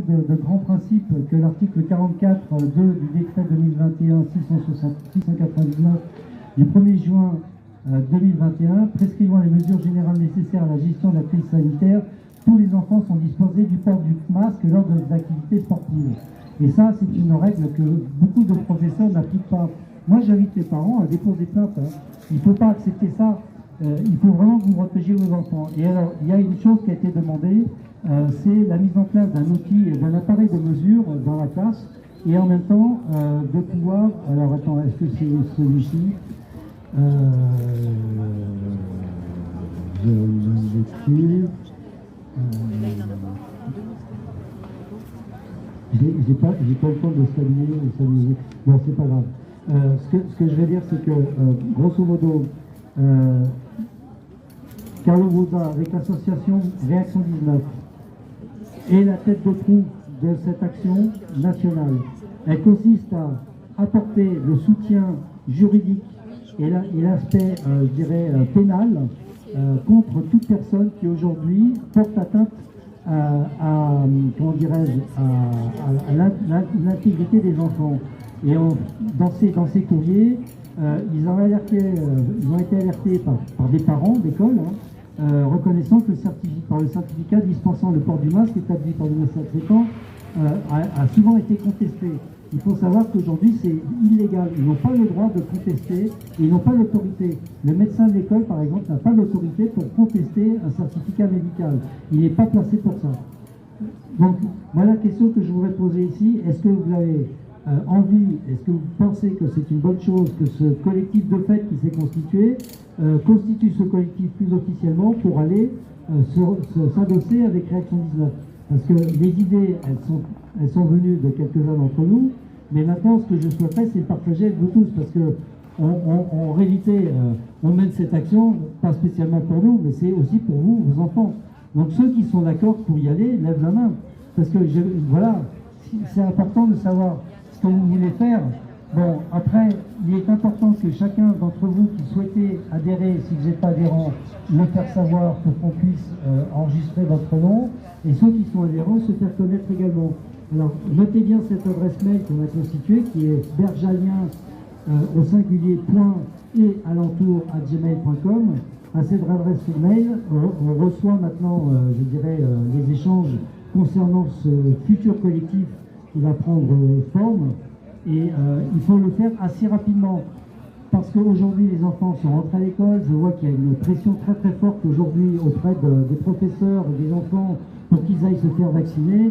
de grands principes que l'article 44.2 du décret 2021-699 du 1er juin 2021, prescrivant les mesures générales nécessaires à la gestion de la crise sanitaire, tous les enfants sont disposés du port du masque lors des activités sportives. Et ça, c'est une règle que beaucoup de professeurs n'appliquent pas. Moi, j'invite les parents à déposer plainte. Il ne faut pas accepter ça. Il faut vraiment que vous protégiez vos enfants. Et alors, il y a une chose qui a été demandée, c'est la mise en place d'un outil et d'un appareil de mesure dans la classe, et en même temps de pouvoir... Alors, attends, est-ce que c'est celui-ci? Je l'écris. J'ai pas le temps de stabiliser. Bon, c'est pas grave. Ce que je vais dire, c'est que, grosso modo, Carlo Bosa, avec l'association Réaction 19, est la tête de proue de cette action nationale. Elle consiste à apporter le soutien juridique et l'aspect, je dirais, pénal contre toute personne qui aujourd'hui porte atteinte à l'intégrité des enfants. Et dans ces courriers, ils ont été alertés par des parents d'école, reconnaissant que par le certificat dispensant le port du masque établi par le médecin traitant a souvent été contesté. Il faut savoir qu'aujourd'hui c'est illégal. Ils n'ont pas le droit de contester et ils n'ont pas l'autorité. Le médecin de l'école, par exemple, n'a pas l'autorité pour contester un certificat médical. Il n'est pas placé pour ça. Donc voilà la question que je voudrais poser ici. Est-ce que vous avez envie, est-ce que vous pensez que c'est une bonne chose que ce collectif de fait qui s'est constitué constitue ce collectif plus officiellement pour aller s'adosser avec Réaction 19? Parce que les idées, elles sont venues de quelques-uns d'entre nous, mais maintenant, ce que je souhaiterais, c'est partager avec vous tous, parce que en réalité, on mène cette action, pas spécialement pour nous, mais c'est aussi pour vous, vos enfants. Donc ceux qui sont d'accord pour y aller, lèvent la main. Parce que, voilà, c'est important de savoir ce que vous voulez faire. Bon, après, il est important que chacun d'entre vous qui souhaitez adhérer, si vous n'êtes pas adhérent, le faire savoir pour qu'on puisse enregistrer votre nom. Et ceux qui sont adhérents, se faire connaître également. Alors, notez bien cette adresse mail qu'on a constituée, qui est berjalien au singulier point et alentour @gmail.com. À cette adresse mail, on reçoit maintenant, je dirais, les échanges concernant ce futur collectif qui va prendre forme. Et il faut le faire assez rapidement. Parce qu'aujourd'hui, les enfants sont rentrés à l'école. Je vois qu'il y a une pression très très forte aujourd'hui auprès des professeurs et des enfants pour qu'ils aillent se faire vacciner.